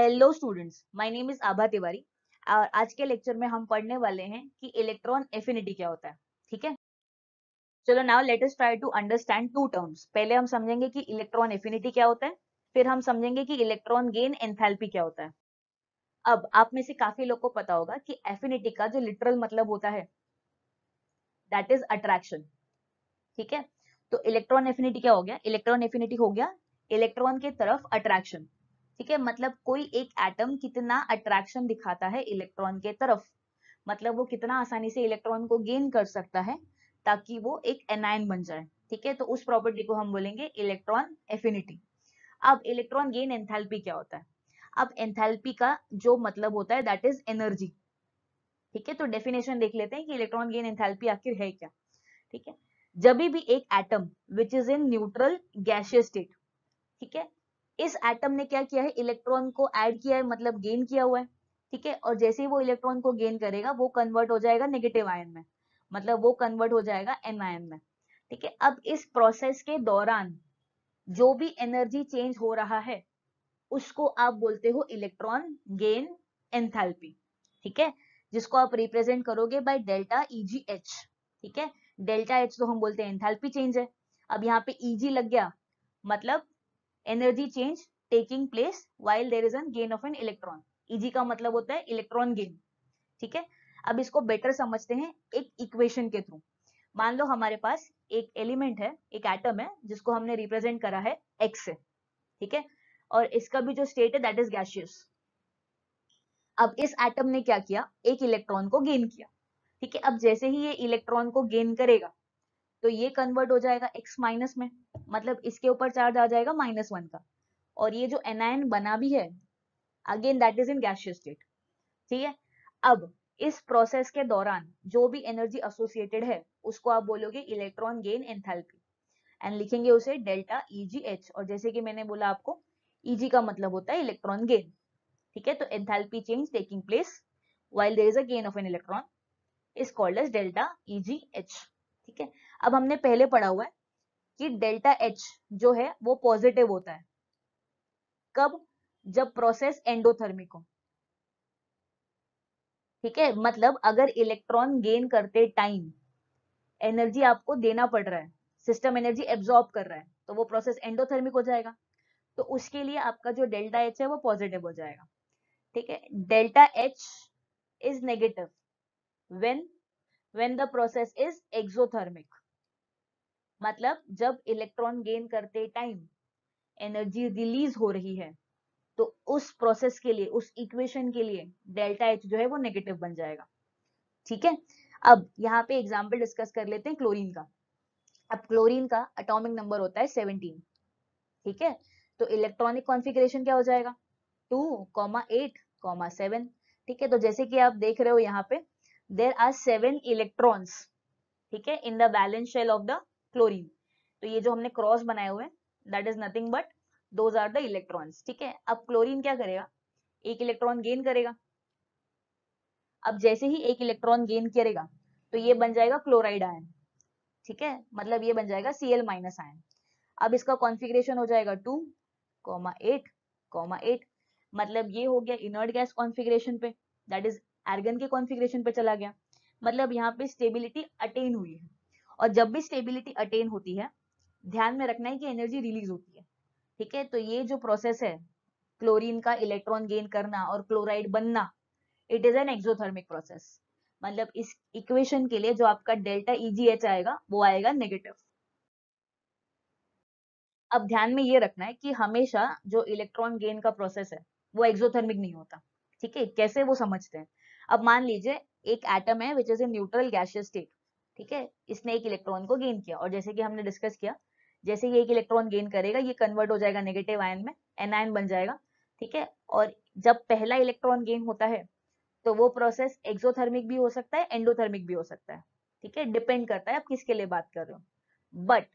Hello students, my name is Abha Tiwari और आज के लेक्चर में हम पढ़ने वाले हैं कि इलेक्ट्रॉन एफिनिटी क्या होता है। ठीक है, चलो now let us try to understand two terms. पहले हम समझेंगे कि इलेक्ट्रॉन एफिनिटी क्या होता है, फिर हम समझेंगे कि इलेक्ट्रॉन गेन एंथैल्पी क्या होता है। अब आप में से काफी लोग को पता होगा कि एफिनिटी का जो लिटरल मतलब होता है दैट इज अट्रैक्शन। ठीक है, तो इलेक्ट्रॉन एफिनिटी क्या हो गया? इलेक्ट्रॉन एफिनिटी हो गया इलेक्ट्रॉन के तरफ अट्रैक्शन। ठीक है, मतलब कोई एक एटम कितना अट्रैक्शन दिखाता है इलेक्ट्रॉन के तरफ, मतलब वो कितना आसानी से इलेक्ट्रॉन को गेन कर सकता है ताकि वो एक एनायन बन जाए। ठीक है, तो उस प्रॉपर्टी को हम बोलेंगे इलेक्ट्रॉन एफिनिटी। अब इलेक्ट्रॉन गेन एंथैल्पी क्या होता है? अब एंथैल्पी का जो मतलब होता है दैट इज एनर्जी। ठीक है, तो डेफिनेशन देख लेते हैं कि इलेक्ट्रॉन गेन एंथैल्पी आखिर है क्या। ठीक है, जब भी एक atom which is in neutral gaseous state, ठीक है, इस एटम ने क्या किया है? इलेक्ट्रॉन को ऐड किया है, मतलब गेन किया हुआ है। ठीक है, और जैसे ही वो इलेक्ट्रॉन को गेन करेगा वो कन्वर्ट हो जाएगा नेगेटिव आयन में, मतलब वो कन्वर्ट हो जाएगा एन आयन में। ठीक है, अब इस प्रोसेस के दौरान जो भी एनर्जी चेंज हो रहा है उसको आप बोलते हो इलेक्ट्रॉन गेन एंथैल्पी। ठीक है, जिसको आप रिप्रेजेंट करोगे बाय डेल्टा ईजी एच। ठीक है, डेल्टा एच तो हम बोलते हैं एंथैल्पी चेंज है। अब यहाँ पे ईजी लग गया, मतलब energy change taking place while there is an gain of an electron. EG का मतलब होता है इलेक्ट्रॉन गेन। ठीक है, अब इसको बेटर समझते हैं एक इक्वेशन के थ्रू। मान लो हमारे पास एक एलिमेंट है, एक एटम है जिसको हमने रिप्रेजेंट करा है एक्स से। ठीक है, और इसका भी जो स्टेट है दैट इज गैसियस। अब इस एटम ने क्या किया? एक इलेक्ट्रॉन को गेन किया। ठीक है, अब जैसे ही ये इलेक्ट्रॉन को गेन करेगा तो ये कन्वर्ट हो जाएगा एक्स माइनस में, मतलब इसके ऊपर चार्ज आ जाएगा -1 का। और ये जो एनायन बना भी है again that is in gaseous state. ठीक है, अब इस प्रोसेस के दौरान जो भी एनर्जी एसोसिएटेड है उसको आप बोलोगे इलेक्ट्रॉन गेन एंथैल्पी एंड लिखेंगे उसे डेल्टा ईजी एच। और जैसे कि मैंने बोला आपको, ईजी का मतलब होता है इलेक्ट्रॉन गेन। ठीक है, तो enthalpy change taking place while there is a gain of an electron is called as delta EG H. ठीक है, अब हमने पहले पढ़ा हुआ है कि डेल्टा एच जो है वो पॉजिटिव होता है। कब? जब प्रोसेस एंडोथर्मिक हो। ठीक है, मतलब अगर इलेक्ट्रॉन गेन करते टाइम एनर्जी आपको देना पड़ रहा है, सिस्टम एनर्जी एब्जॉर्ब कर रहा है, तो वो प्रोसेस एंडोथर्मिक हो जाएगा। तो उसके लिए आपका जो डेल्टा एच है वो पॉजिटिव हो जाएगा। ठीक है, delta H is negative when when the process is exothermic, मतलब जब इलेक्ट्रॉन गेन करते टाइम एनर्जी रिलीज हो रही है तो उस प्रोसेस के लिए, उस इक्वेशन के लिए डेल्टा एच जो है वो नेगेटिव बन जाएगा। ठीक है, अब यहाँ पे एग्जांपल डिस्कस कर लेते हैं क्लोरीन का। अब क्लोरीन का एटॉमिक नंबर होता है 17। ठीक है, तो इलेक्ट्रॉनिक कॉन्फ़िगरेशन क्या हो जाएगा? 2,8,7। ठीक है, तो जैसे कि आप देख रहे हो यहाँ पे देयर आर 7 इलेक्ट्रॉन्स, ठीक है, in the valence shell of the chlorine. तो ये जो हमने क्रॉस बनाए हुए हैं that is nothing but those are the electrons. ठीक है, अब क्लोरीन क्या करेगा? एक इलेक्ट्रॉन गेन करेगा। अब जैसे ही एक इलेक्ट्रॉन गेन करेगा तो ये बन जाएगा क्लोराइड आयन। ठीक है, मतलब ये बन जाएगा Cl माइनस आयन। अब इसका कॉन्फ़िगरेशन हो जाएगा 2,8,8, मतलब ये हो गया इनर्ट गैस कॉन्फ़िगरेशन पे, दैट इज आर्गन के कॉन्फ़िगरेशन पे चला गया। मतलब यहाँ पे स्टेबिलिटी अटेन हुई है। और जब भी स्टेबिलिटी अटेन होती है ध्यान में रखना है कि एनर्जी रिलीज होती है। ठीक है, तो ये जो प्रोसेस है क्लोरीन का इलेक्ट्रॉन गेन करना और क्लोराइड बनना, it is an exothermic process. मतलब इस इक्वेशन के लिए जो आपका डेल्टा ईजीएच आएगा वो आएगा नेगेटिव। अब ध्यान में ये रखना है कि हमेशा जो इलेक्ट्रॉन गेन का प्रोसेस है वो एक्सोथर्मिक नहीं होता। ठीक है, कैसे वो समझते हैं। अब मान लीजिए एक एटम है which is in neutral gaseous state. ठीक है, इसने एक इलेक्ट्रॉन को गेन किया और जैसे कि हमने डिस्कस किया जैसे ये एक इलेक्ट्रॉन गेन करेगा ये कन्वर्ट हो जाएगा नेगेटिव आयन में, एन आयन बन जाएगा। ठीक है, और जब पहला इलेक्ट्रॉन गेन होता है तो वो प्रोसेस एक्सोथर्मिक भी हो सकता है, एंडोथर्मिक भी हो सकता है। ठीक है, डिपेंड करता है आप किसके लिए बात कर रहे हो। बट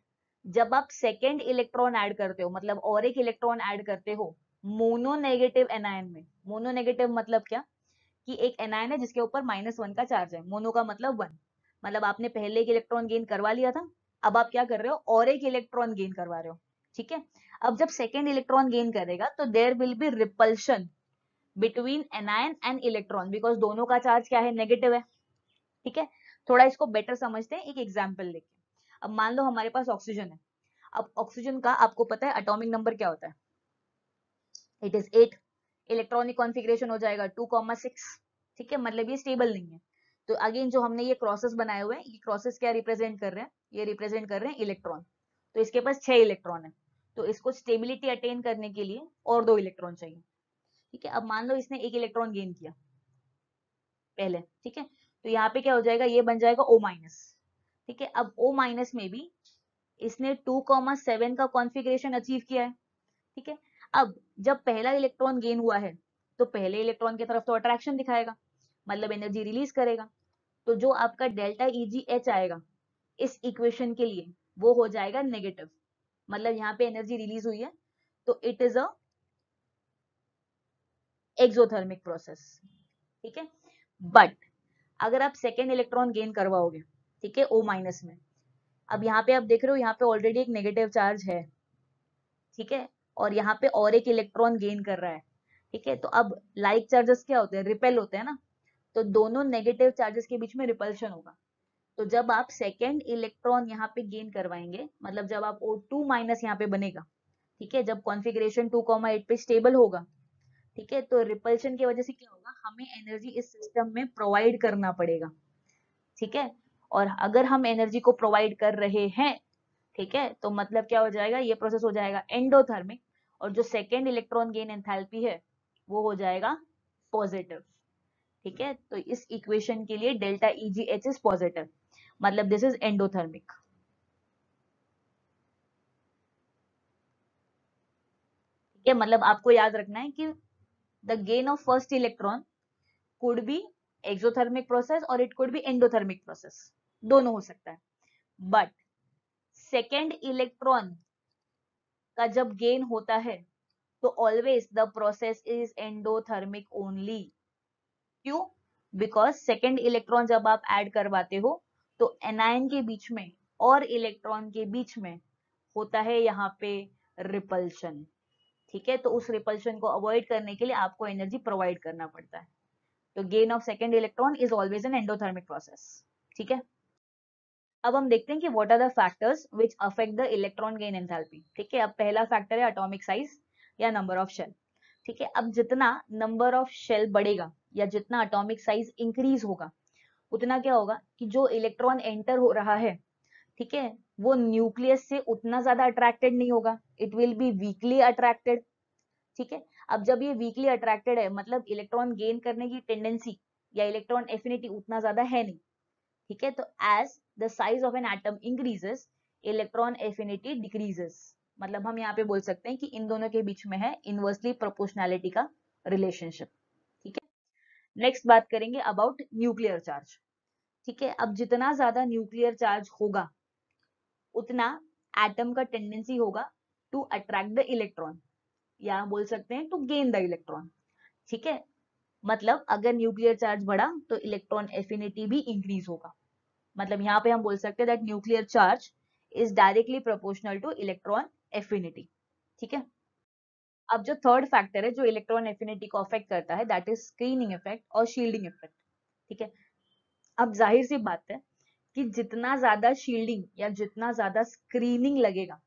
जब आप सेकेंड इलेक्ट्रॉन ऐड करते हो, मतलब और एक इलेक्ट्रॉन ऐड करते हो मोनो नेगेटिव एनायन में, मोनो नेगेटिव मतलब क्या? कि एक एनायन है जिसके ऊपर -1 का चार्ज है, मोनो का मतलब 1, मतलब आपने पहले एक इलेक्ट्रॉन गेन करवा लिया था, अब आप क्या कर रहे हो? और एक इलेक्ट्रॉन गेन करवा रहे हो। ठीक है, अब जब सेकेंड इलेक्ट्रॉन गेन करेगा तो there will be repulsion between anion and electron, because दोनों का चार्ज क्या है, नेगेटिव है। ठीक है, थोड़ा इसको बेटर समझते हैं एक एग्जाम्पल लेके। अब मान लो हमारे पास ऑक्सीजन है। अब ऑक्सीजन का आपको पता है एटॉमिक नंबर क्या होता है, इट इज 8। इलेक्ट्रॉनिक कॉन्फ़िगरेशन हो जाएगा 2,6। ठीक है, मतलब ये स्टेबल नहीं है। तो अगेन जो हमने ये क्रॉसेस बनाए हुए हैं, ये क्रॉसेस क्या रिप्रेजेंट कर रहे हैं, ये रिप्रेजेंट कर रहे हैं इलेक्ट्रॉन। तो इसके पास 6 इलेक्ट्रॉन है, तो इसको स्टेबिलिटी अटेन करने के लिए और 2 इलेक्ट्रॉन चाहिए। ठीक है, अब मान लो इसने 1 इलेक्ट्रॉन गेन किया पहले। ठीक है, तो यहाँ पे क्या हो जाएगा, ये बन जाएगा O माइनस। ठीक है, अब O माइनस में भी इसने 2,7 का कॉन्फ़िगरेशन अचीव किया है। ठीक है, अब जब पहला इलेक्ट्रॉन गेन हुआ है तो पहले इलेक्ट्रॉन की तरफ तो अट्रैक्शन दिखाएगा, मतलब एनर्जी रिलीज करेगा। तो जो आपका डेल्टा EgH आएगा इस इक्वेशन के लिए वो हो जाएगा नेगेटिव, मतलब यहाँ पे एनर्जी रिलीज हुई है तो it is a exothermic process. ठीक है, बट अगर आप सेकेंड इलेक्ट्रॉन गेन करवाओगे, ठीक है, O माइनस में, अब यहाँ पे आप देख रहे हो यहाँ पे ऑलरेडी एक नेगेटिव चार्ज है। ठीक है, और यहाँ पे और एक इलेक्ट्रॉन गेन कर रहा है। ठीक है, तो अब लाइक चार्जेस क्या होते हैं, रिपेल होते हैं ना, तो दोनों नेगेटिव चार्जेस के बीच में रिपल्शन होगा। तो जब आप सेकेंड इलेक्ट्रॉन यहाँ पे गेन करवाएंगे, मतलब जब आप O2 माइनस यहाँ पे बनेगा, ठीक है, जब कॉन्फ़िगरेशन 2,8 पे स्टेबल होगा, ठीक है, तो रिपल्शन की वजह से क्या होगा, हमें एनर्जी इस सिस्टम में प्रोवाइड करना पड़ेगा। ठीक है, और अगर हम एनर्जी को प्रोवाइड कर रहे हैं, ठीक है, तो मतलब क्या हो जाएगा, ये प्रोसेस हो जाएगा एंडोथर्मिक, और जो सेकेंड इलेक्ट्रॉन गेन एंथैल्पी है वो हो जाएगा पॉजिटिव। ठीक है, तो इस इक्वेशन के लिए डेल्टा EgH इज पॉजिटिव, मतलब दिस इज एंडोथर्मिक। ठीक है, मतलब आपको याद रखना है कि the gain of first electron could be exothermic process और it could be endothermic process, दोनों हो सकता है। बट सेकेंड इलेक्ट्रॉन का जब गेन होता है तो always the process is endothermic only. क्यों? बिकॉज सेकेंड इलेक्ट्रॉन जब आप ऐड करवाते हो तो एनायन के बीच में और इलेक्ट्रॉन के बीच में होता है यहाँ पे रिपल्शन। ठीक है, तो उस रिपल्शन को अवॉइड करने के लिए आपको एनर्जी प्रोवाइड करना पड़ता है। तो gain of second electron is always an endothermic process. ठीक है, अब हम देखते हैं कि what are the factors which affect the electron gain enthalpy. ठीक है, अब पहला फैक्टर है एटॉमिक साइज या नंबर ऑफ शेल। ठीक है, अब जितना नंबर ऑफ शेल बढ़ेगा या जितना एटॉमिक साइज इंक्रीज होगा, उतना क्या होगा कि जो इलेक्ट्रॉन एंटर हो रहा है, ठीक है, वो न्यूक्लियस से उतना ज्यादा अट्रैक्टेड नहीं होगा, it will be weekly attracted. ठीक है, अब जब ये वीकली अट्रैक्टेड है, मतलब इलेक्ट्रॉन गेन करने की टेंडेंसी या इलेक्ट्रॉन एफिनिटी उतना ज्यादा है नहीं। ठीक है, तो as the size of an atom increases, electron affinity decreases. मतलब हम यहाँ पे बोल सकते हैं कि इन दोनों के बीच में है इनवर्सली प्रोपोर्शनैलिटी का रिलेशनशिप। ठीक है, नेक्स्ट बात करेंगे अबाउट न्यूक्लियर चार्ज। ठीक है, अब जितना ज्यादा न्यूक्लियर चार्ज होगा उतना एटम का टेंडेंसी होगा टू अट्रैक्ट द इलेक्ट्रॉन, या बोल सकते हैं टू गेन द इलेक्ट्रॉन। ठीक है, मतलब अगर न्यूक्लियर चार्ज बढ़ा तो इलेक्ट्रॉन एफिनिटी भी इंक्रीज होगा। मतलब यहाँ पे हम बोल सकते हैं that nuclear charge is directly proportional two electron affinity. ठीक है, अब जो थर्ड फैक्टर है जो इलेक्ट्रॉन एफिनिटी को अफेक्ट करता है, दैट इज स्क्रीनिंग इफेक्ट और शील्डिंग इफेक्ट। ठीक है, अब जाहिर सी बात है कि जितना ज्यादा शील्डिंग या जितना ज्यादा स्क्रीनिंग लगेगा,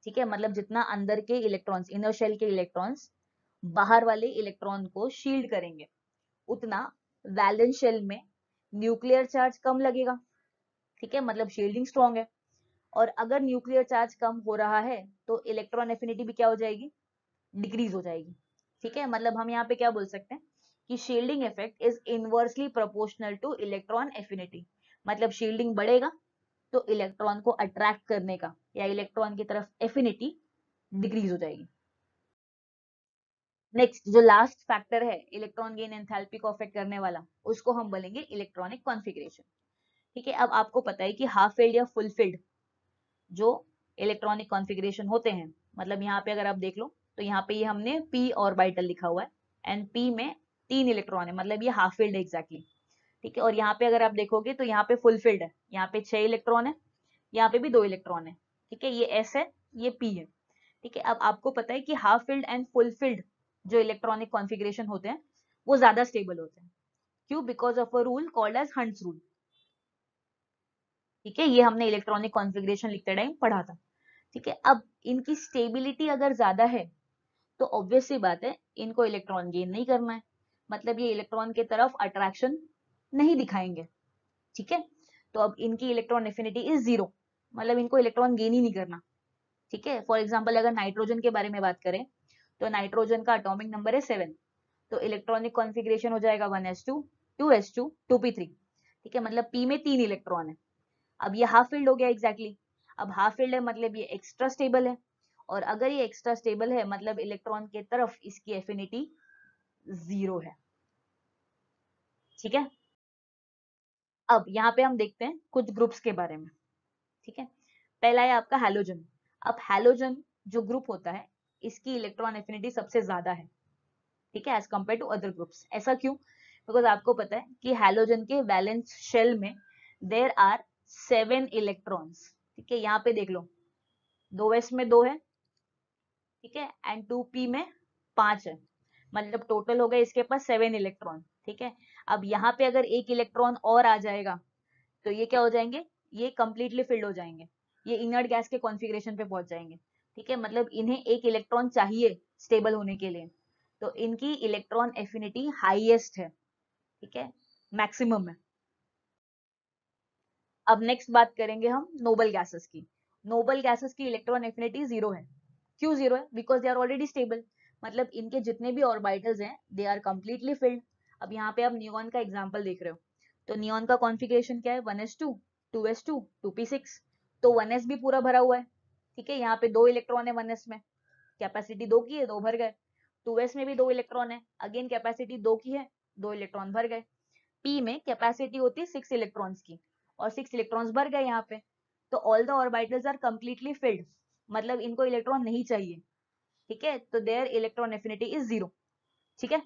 ठीक है, मतलब जितना अंदर के इलेक्ट्रॉन्स, इनर शेल के इलेक्ट्रॉन्स बाहर वाले इलेक्ट्रॉन को शील्ड करेंगे, उतना वैलेंस शेल में न्यूक्लियर चार्ज कम लगेगा। ठीक है, मतलब शील्डिंग स्ट्रॉन्ग है। और अगर न्यूक्लियर चार्ज कम हो रहा है तो इलेक्ट्रॉन एफिनिटी भी क्या हो जाएगी, डिक्रीज हो जाएगी। ठीक है, मतलब हम यहाँ पे क्या बोल सकते हैं कि shielding effect is inversely proportional two electron affinity. मतलब शील्डिंग बढ़ेगा तो इलेक्ट्रॉन को अट्रैक्ट करने का या इलेक्ट्रॉन की तरफ एफिनिटी डिक्रीज हो जाएगी। नेक्स्ट जो लास्ट फैक्टर है इलेक्ट्रॉन गेन एंथैल्पी को अफेक्ट करने वाला, उसको हम बोलेंगे इलेक्ट्रॉनिक कॉन्फ़िगरेशन। ठीक है, अब आपको पता है कि हाफ फिल्ड या फुल फिल्ड जो इलेक्ट्रॉनिक कॉन्फ़िगरेशन होते हैं, मतलब यहाँ पे अगर आप देख लो तो यहाँ पे ये हमने p ऑर्बिटल लिखा हुआ है एंड p में 3 इलेक्ट्रॉन है, मतलब ये हाफ फिल्ड एग्जैक्टली। ठीक है, और यहाँ पे अगर आप देखोगे तो यहाँ पे फुल फिल्ड है, यहाँ पे 6 इलेक्ट्रॉन है, यहाँ पे भी 2 इलेक्ट्रॉन है। ठीक है, ये s है, ये p है। ठीक है, अब आपको पता है कि half filled and full filled जो इलेक्ट्रॉनिक कॉन्फ़िगरेशन होते हैं वो ज्यादा स्टेबल होते हैं। क्यों? Because of a rule called as Hund's rule. ठीक है, ये हमने इलेक्ट्रॉनिक कॉन्फ़िगरेशन लिखते टाइम पढ़ा था। ठीक है, अब इनकी स्टेबिलिटी अगर ज्यादा है तो ऑब्वियस सी बात है इनको इलेक्ट्रॉन गेन नहीं करना है, मतलब ये इलेक्ट्रॉन के तरफ अट्रैक्शन नहीं दिखाएंगे। ठीक है, तो अब इनकी इलेक्ट्रॉन एफिनिटी इज जीरो, मतलब इनको इलेक्ट्रॉन गेन ही नहीं करना। ठीक है, फॉर एग्जाम्पल अगर नाइट्रोजन के बारे में बात करें तो नाइट्रोजन का एटॉमिक नंबर है 7, तो इलेक्ट्रॉनिक कॉन्फ़िगरेशन हो जाएगा 1s2 2s2 2p3। ठीक है, मतलब p में 3 इलेक्ट्रॉन है। अब ये हाफ फील्ड हो गया एग्जैक्टली exactly। अब हाफ फील्ड है मतलब ये एक्स्ट्रा स्टेबल है, और अगर ये एक्स्ट्रा स्टेबल है मतलब इलेक्ट्रॉन के तरफ इसकी एफिनिटी जीरो है। ठीक है, अब यहाँ पे हम देखते हैं कुछ ग्रुप्स के बारे में। ठीक है, पहला है आपका हैलोजन। अब हैलोजन जो ग्रुप होता है इसकी इलेक्ट्रॉन एफिनिटी सबसे ज्यादा है। ठीक है, as compare to other groups. ऐसा क्यों? बिकॉज आपको पता है कि हैलोजन के वैलेंस शेल में देर आर 7 इलेक्ट्रॉन्स। ठीक है, यहाँ पे देख लो, 2s में 2 है, ठीक है, एंड 2p में 5 है, मतलब टोटल हो गए इसके पास 7 इलेक्ट्रॉन। ठीक है, अब यहाँ पे अगर एक इलेक्ट्रॉन और आ जाएगा तो ये क्या हो जाएंगे, ये कंप्लीटली फिल्ड हो जाएंगे, ये इनर्ट गैस के कॉन्फ़िगरेशन पे पहुंच जाएंगे। ठीक है, मतलब इन्हें एक इलेक्ट्रॉन चाहिए स्टेबल होने के लिए, तो इनकी इलेक्ट्रॉन एफिनिटी हाईएस्ट है। ठीक है, मैक्सिमम है। अब नेक्स्ट बात करेंगे हम नोबल गैसेस की। नोबल गैसेस की इलेक्ट्रॉन एफिनिटी जीरो है। क्यों जीरो है? Because they are already stable, मतलब इनके जितने भी ऑर्बिटल्स हैं दे आर कंप्लीटली फिल्ड। अब यहाँ पे आप नियॉन का एग्जांपल देख रहे हो, तो नियॉन का कॉन्फ़िगरेशन क्या है, 1s2 2s2 2p6, तो 1s भी पूरा भरा हुआ है। ठीक है, यहाँ पे 2 इलेक्ट्रॉन है 1s में, कैपेसिटी 2 की है, 2 भर गए। 2s में भी 2 इलेक्ट्रॉन है, अगेन कैपेसिटी 2 की है, 2 इलेक्ट्रॉन भर गए। p में कैपेसिटी होती है 6 इलेक्ट्रॉन्स की, और 6 इलेक्ट्रॉन्स भर गए यहाँ पे, तो all the orbitals are completely filled, मतलब इनको इलेक्ट्रॉन नहीं चाहिए। ठीक है, तो their electron affinity is zero. ठीक है,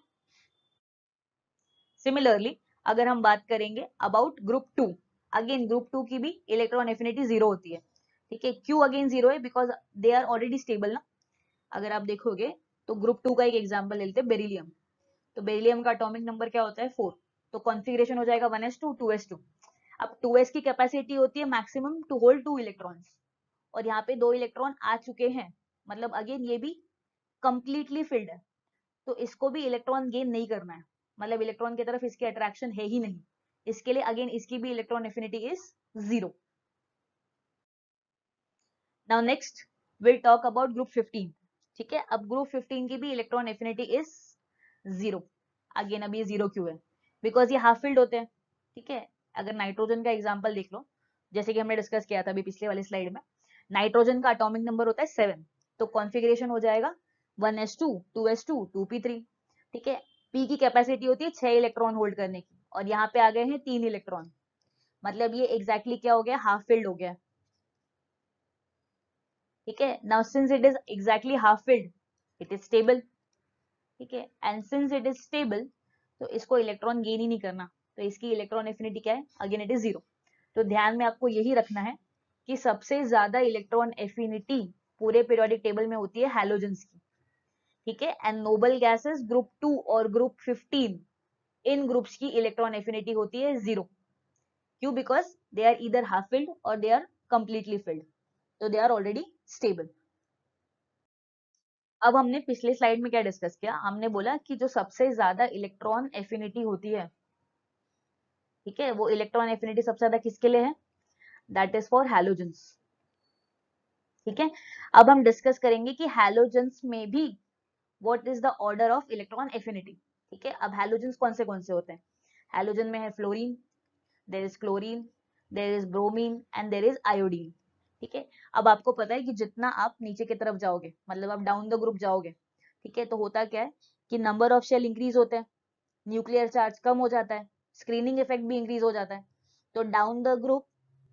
सिमिलरली अगर हम बात करेंगे अबाउट ग्रुप 2, अगेन ग्रुप 2 की भी इलेक्ट्रॉन एफिनिटी जीरो होती है। ठीक है, क्यों अगेन जीरो है? Because they are already stable ना। अगर आप देखोगे तो ग्रुप 2 का एक एग्जांपल लेते हैं, बेरिलियम। तो बेरिलियम का एटॉमिक नंबर क्या होता है, 4, तो कॉन्फ़िगरेशन हो जाएगा 1s2 2s2। अब 2s की कैपेसिटी होती है मैक्सिमम टू होल्ड 2 इलेक्ट्रॉन्स, और यहाँ पे 2 इलेक्ट्रॉन आ चुके हैं, मतलब अगेन ये भी कंप्लीटली फिल्ड है, तो इसको भी इलेक्ट्रॉन गेन नहीं करना है, मतलब इलेक्ट्रॉन की तरफ इसकी अट्रैक्शन है ही नहीं, इसके लिए अगेन इसकी भी electron affinity is zero. Now next will talk about group 15। ठीक है, अब ग्रुप 15 की भी electron affinity is zero. Again अब ये जीरो क्यों है? बिकॉज ये हाफ फिल्ड होते हैं। ठीक है, अगर नाइट्रोजन का एग्जांपल देख लो, जैसे कि हमने डिस्कस किया था अभी पिछले वाले स्लाइड में, नाइट्रोजन का एटॉमिक नंबर होता है 7, तो कॉन्फ़िगरेशन हो जाएगा 1s2 2s2 2p3। ठीक है, p की कैपेसिटी होती है 6 इलेक्ट्रॉन होल्ड करने की, और यहाँ पे आ गए हैं 3 इलेक्ट्रॉन, मतलब ये एग्जैक्टली क्या हो गया, हाफ फिल्ड हो गया। ठीक है, now since it is exactly half filled it is stable. ठीक है, and since it is stable तो इसको इलेक्ट्रॉन गेन ही नहीं करना, तो इसकी इलेक्ट्रॉन एफिनिटी क्या है, अगेन इट इज जीरो। तो ध्यान में आपको यही रखना है कि सबसे ज्यादा इलेक्ट्रॉन एफिनिटी पूरे पीरियोडिक टेबल में होती है हैलोजेंस की। ठीक है, एंड नोबल गैसेस ग्रुप 2 और ग्रुप 15, इन ग्रुप्स की इलेक्ट्रॉन एफिनिटी होती है जीरो। क्यों? Because they are either half filled और दे आर कंप्लीटली फिल्ड, तो दे आर ऑलरेडी स्टेबल। अब हमने पिछले स्लाइड में क्या डिस्कस किया, हमने बोला कि जो सबसे ज्यादा इलेक्ट्रॉन एफिनिटी होती है, ठीक है, वो इलेक्ट्रॉन एफिनिटी सबसे ज्यादा किसके लिए है, दैट इज फॉर हैलोजेंस। ठीक है, अब हम डिस्कस करेंगे कि हैलोजेंस में भी what is the order of electron affinity. ठीक है, अब हैलोजेंस कौन से होते हैं, हैलोजन में है fluorine, there is chlorine, there is bromine and there is iodine. ठीक है, अब आपको पता है कि जितना आप नीचे की तरफ जाओगे, मतलब आप डाउन द ग्रुप जाओगे, ठीक है, तो होता क्या है कि नंबर ऑफ शेल इंक्रीज होते हैं, न्यूक्लियर चार्ज कम हो जाता है, स्क्रीनिंग इफेक्ट भी इंक्रीज हो जाता है, तो down the group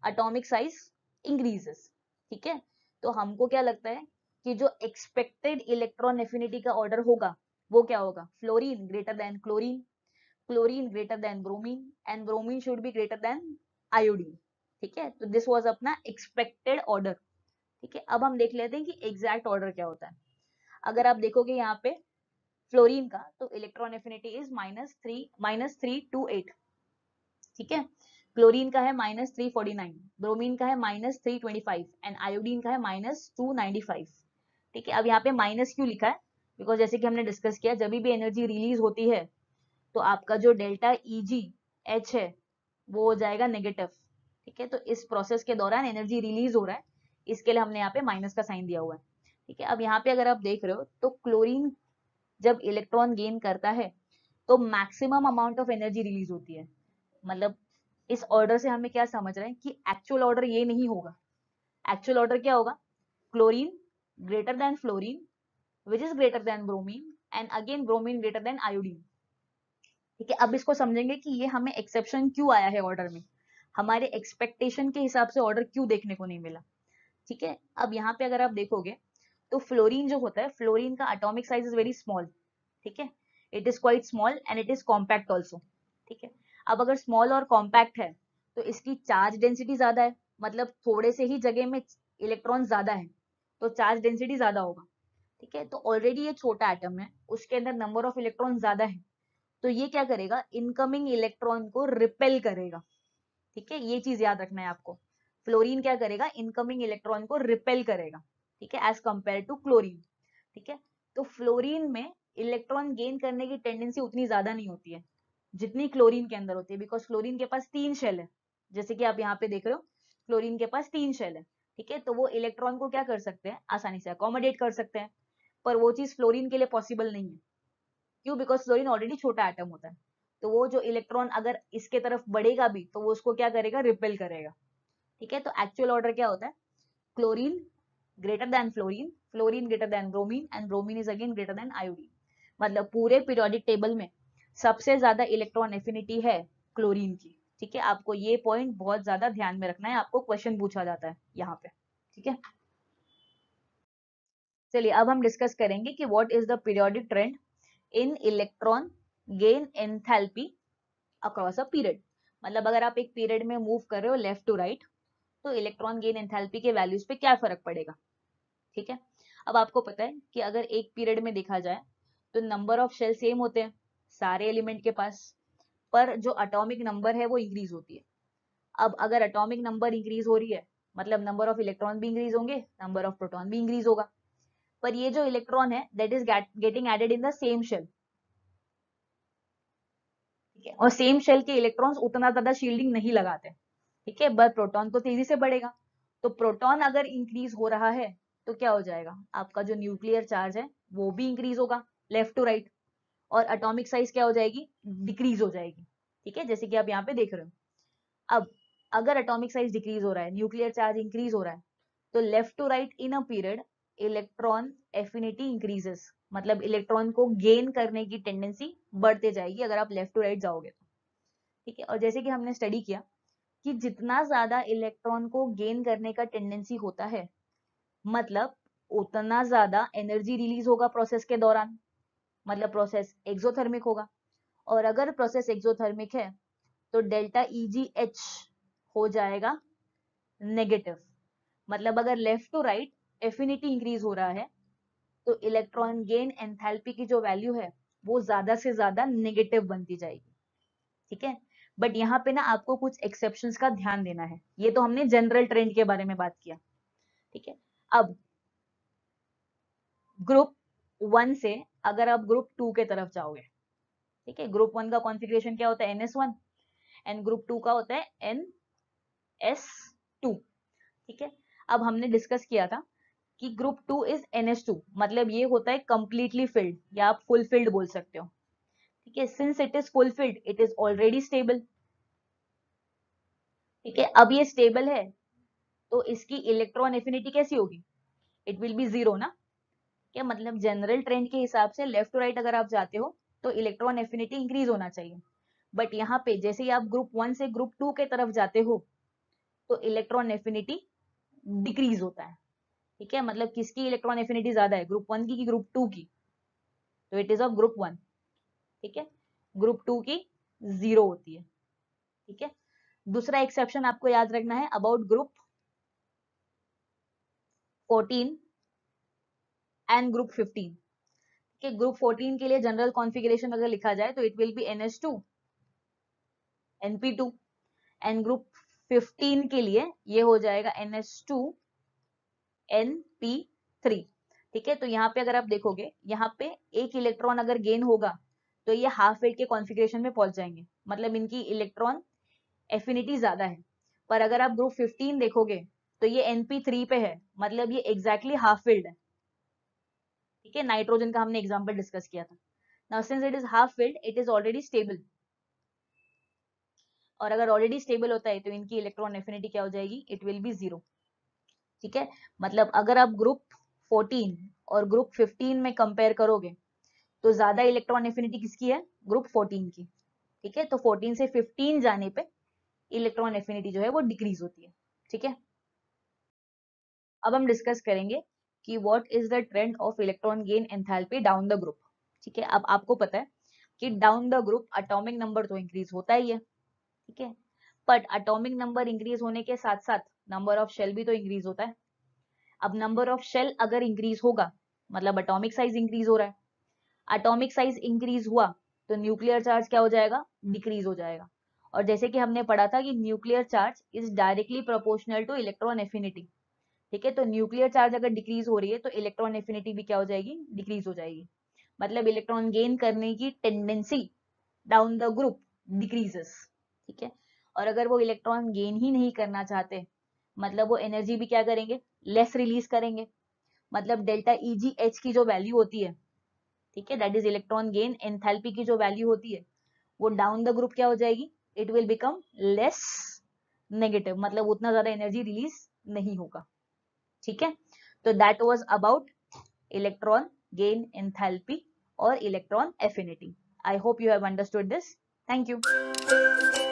atomic size increases. ठीक है, तो हमको क्या लगता है कि जो एक्सपेक्टेड इलेक्ट्रॉन एफिनिटी का ऑर्डर होगा वो क्या होगा, fluorine greater than chlorine, chlorine greater than bromine and bromine should be greater than iodine. ठीक है, तो दिस वाज अपना एक्सपेक्टेड ऑर्डर। ठीक है, अब हम देख लेते हैं कि एग्जैक्ट ऑर्डर क्या होता है। अगर आप देखोगे यहाँ पे फ्लोरीन का, तो इलेक्ट्रॉन एफिनिटी इज -328, ठीक है। क्लोरीन का है -349, ब्रोमीन का है -325 एंड आयोडीन का है -295, ठीक है। अब यहाँ पे माइनस क्यों लिखा है? बिकॉज जैसे कि हमने डिस्कस किया, जब भी एनर्जी रिलीज होती है तो आपका जो डेल्टा ईजी एच है वो हो जाएगा नेगेटिव, ठीक है। तो इस प्रोसेस के दौरान एनर्जी रिलीज हो रहा है, इसके लिए हमने यहाँ पे माइनस का साइन दिया हुआ है, ठीक है। अब यहाँ पे अगर आप देख रहे हो तो क्लोरीन जब इलेक्ट्रॉन गेन करता है तो maximum amount of energy release होती है। मतलब इस ऑर्डर से हमें क्या समझ रहे हैं कि एक्चुअल ऑर्डर ये नहीं होगा। एक्चुअल ऑर्डर क्या होगा? Chlorine greater than fluorine which is greater than bromine and again bromine greater than iodine, ठीक है। अब इसको समझेंगे कि ये हमें एक्सेप्शन क्यों आया है ऑर्डर में, हमारे एक्सपेक्टेशन के हिसाब से ऑर्डर क्यों देखने को नहीं मिला, ठीक है। अब यहाँ पे अगर आप देखोगे तो फ्लोरीन जो होता है, फ्लोरीन का atomic size is very small, ठीक है। It is quite small and it is compact also, ठीक है। अब अगर स्मॉल और कॉम्पैक्ट है तो इसकी चार्ज डेंसिटी ज्यादा है, मतलब थोड़े से ही जगह में इलेक्ट्रॉन ज्यादा है तो चार्ज डेंसिटी ज्यादा होगा, ठीक है। तो ऑलरेडी ये छोटा एटम है, उसके अंदर नंबर ऑफ इलेक्ट्रॉन ज्यादा है, तो ये क्या करेगा? इनकमिंग इलेक्ट्रॉन को रिपेल करेगा, ठीक है। ये चीज याद रखना है आपको। फ्लोरीन क्या करेगा? इनकमिंग इलेक्ट्रॉन को रिपेल करेगा, ठीक है, एज कंपेयर टू क्लोरीन, ठीक है। तो फ्लोरीन में इलेक्ट्रॉन गेन करने की टेंडेंसी उतनी ज्यादा नहीं होती है जितनी क्लोरीन के अंदर होती है, बिकॉज फ्लोरीन के पास 3 शेल है, जैसे कि आप यहाँ पे देख रहे हो, फ्लोरीन के पास 3 शेल है, ठीक है। तो वो इलेक्ट्रॉन को क्या कर सकते हैं? आसानी से अकोमोडेट कर सकते हैं, पर वो चीज फ्लोरीन के लिए पॉसिबल नहीं है। क्यों? बिकॉज फ्लोरीन ऑलरेडी छोटा एटम होता है, तो वो जो इलेक्ट्रॉन अगर इसके तरफ बढ़ेगा भी तो वो उसको क्या करेगा? रिपेल करेगा, ठीक है। तो एक्चुअल ऑर्डर क्या होता है? Chlorine greater than fluorine, fluorine greater than bromine and bromine is again greater than iodine. मतलब पूरे पीरियोडिक टेबल में सबसे ज्यादा इलेक्ट्रॉन एफिनिटी है क्लोरीन की, ठीक है। आपको ये पॉइंट बहुत ज्यादा ध्यान में रखना है, आपको क्वेश्चन पूछा जाता है यहाँ पे, ठीक है। चलिए अब हम डिस्कस करेंगे कि what is the periodic trend in electron gain enthalpy across a period. मतलब अगर आप एक पीरियड में मूव कर रहे हो लेफ्ट टू राइट तो इलेक्ट्रॉन गेन एंथैल्पी के वैल्यूज पे क्या फर्क पड़ेगा, ठीक है। अब आपको पता है कि अगर एक पीरियड में देखा जाए तो नंबर ऑफ शेल सेम होते हैं सारे एलिमेंट के पास, पर जो एटॉमिक नंबर है वो इंक्रीज होती है। अब अगर एटॉमिक नंबर इंक्रीज हो रही है मतलब नंबर ऑफ इलेक्ट्रॉन भी इंक्रीज होंगे, नंबर ऑफ प्रोटॉन भी इंक्रीज होगा, पर ये जो इलेक्ट्रॉन है that is getting added in the same shell, ठीक है। और सेम शेल के इलेक्ट्रॉन्स उतना ज्यादा शील्डिंग नहीं लगाते, ठीक है, बट प्रोटॉन तो तेजी से बढ़ेगा। तो प्रोटॉन अगर इंक्रीज हो रहा है तो क्या हो जाएगा? आपका जो न्यूक्लियर चार्ज है वो भी इंक्रीज होगा लेफ्ट टू राइट, और एटॉमिक साइज क्या हो जाएगी? डिक्रीज हो जाएगी, ठीक है, जैसे कि आप यहाँ पे देख रहे हो। अब अगर एटॉमिक साइज डिक्रीज हो रहा है, न्यूक्लियर चार्ज इंक्रीज हो रहा है, तो left to right in a period electron affinity increases, मतलब इलेक्ट्रॉन को गेन करने की टेंडेंसी बढ़ते जाएगी अगर आप लेफ्ट टू राइट जाओगे तो, ठीक है। और जैसे कि हमने स्टडी किया कि जितना ज्यादा इलेक्ट्रॉन को गेन करने का टेंडेंसी होता है मतलब उतना ज्यादा एनर्जी रिलीज होगा प्रोसेस के दौरान, मतलब प्रोसेस एक्सोथर्मिक होगा। और अगर प्रोसेस एक्सोथर्मिक है तो डेल्टा ईजी एच हो जाएगा नेगेटिव। मतलब अगर left to right affinity increase हो रहा है तो इलेक्ट्रॉन गेन एंथैल्पी की जो वैल्यू है वो ज्यादा से ज्यादा नेगेटिव बनती जाएगी, ठीक है। बट यहाँ पे ना आपको कुछ एक्सेप्शंस का ध्यान देना है, ये तो हमने जनरल ट्रेंड के बारे में बात किया, ठीक है। अब ग्रुप 1 से अगर आप ग्रुप 2 के तरफ जाओगे, ठीक है, ग्रुप 1 का कॉन्फ़िगरेशन क्या होता है? NS1 एंड ग्रुप 2 का होता है NS2, ठीक है। अब हमने डिस्कस किया था कि ग्रुप 2 इज NS2, मतलब ये होता है कंप्लीटली फिल्ड या आप फुल फिल्ड बोल सकते हो, ठीक है। Since it is full filled it is already stable, ठीक है। अब ये स्टेबल है तो इसकी इलेक्ट्रॉन एफिनिटी कैसी होगी? इट विल बी जीरो ना, क्या मतलब जनरल ट्रेंड के हिसाब से लेफ्ट टू राइट अगर आप जाते हो तो इलेक्ट्रॉन एफिनिटी इंक्रीज होना चाहिए, बट यहाँ पे जैसे ही आप ग्रुप 1 से ग्रुप 2 के तरफ जाते हो तो इलेक्ट्रॉन एफिनिटी डिक्रीज होता है, ठीक है। मतलब किसकी इलेक्ट्रॉन एफिनिटी ज्यादा है, ग्रुप 1 की कि ग्रुप 2 की? तो इट इज ऑफ ग्रुप 1, ठीक है। ग्रुप 2 की जीरो होती है, ठीक है। दूसरा एक्सेप्शन आपको याद रखना है अबाउट ग्रुप 14 एंड ग्रुप 15, ठीक है, ग्रुप 14 के लिए जनरल कॉन्फ़िगरेशन अगर लिखा जाए तो it will be NH2 NP2 and group 15 के लिए ये हो जाएगा NH2 NP3। ठीक है, तो यहाँ पे अगर आप देखोगे यहाँ पे एक इलेक्ट्रॉन अगर गेन होगा तो ये हाफ वेट के कॉन्फ़िगरेशन में पहुंच जाएंगे, मतलब इनकी इलेक्ट्रॉन एफिनिटी ज्यादा है। पर अगर आप ग्रुप 15 देखोगे तो ये NP3 पे है, मतलब ये एग्जैक्टली हाफ फिल्ड है। ठीक है, नाइट्रोजन का हमने एग्जांपल डिस्कस किया था। Now since it is half filled it is already stable, और अगर ऑलरेडी स्टेबल होता है तो इनकी इलेक्ट्रॉन एफिनिटी क्या हो जाएगी, इट विल बी 0। ठीक है, मतलब अगर आप ग्रुप 14 और ग्रुप 15 में कंपेयर करोगे तो ज्यादा इलेक्ट्रॉन एफिनिटी किसकी है, ग्रुप 14 की। ठीक है, तो 14 से 15 जाने पे इलेक्ट्रॉन एफिनिटी जो है वो डिक्रीज होती है। ठीक है, अब हम डिस्कस करेंगे कि what is the trend of electron gain enthalpy down the group. ठीक है, अब आपको पता है कि down the group atomic number तो इंक्रीज होता ही है। ठीक है, बट एटॉमिक नंबर इंक्रीज होने के साथ साथ नंबर ऑफ शेल भी तो इंक्रीज होता है। अब नंबर ऑफ शेल अगर इंक्रीज होगा मतलब एटॉमिक साइज इंक्रीज हो रहा है, एटॉमिक साइज इंक्रीज हुआ तो न्यूक्लियर चार्ज क्या हो जाएगा, डिक्रीज हो जाएगा। और जैसे कि हमने पढ़ा था कि nuclear charge is directly proportional two electron affinity. ठीक है, तो न्यूक्लियर चार्ज अगर डिक्रीज हो रही है तो इलेक्ट्रॉन एफिनिटी भी क्या हो जाएगी, डिक्रीज हो जाएगी। मतलब इलेक्ट्रॉन गेन करने की tendency down the group decreases. ठीक है, और अगर वो इलेक्ट्रॉन गेन ही नहीं करना चाहते मतलब वो एनर्जी भी क्या करेंगे, लेस रिलीज करेंगे। मतलब डेल्टा EGH की जो वैल्यू होती है, ठीक है, that is electron gain enthalpy की जो वैल्यू होती है वो डाउन द ग्रुप क्या हो जाएगी, it will become less negative, मतलब उतना ज्यादा एनर्जी रिलीज नहीं होगा। ठीक है, तो that was about electron gain enthalpy और electron affinity. I hope you have understood this. Thank you.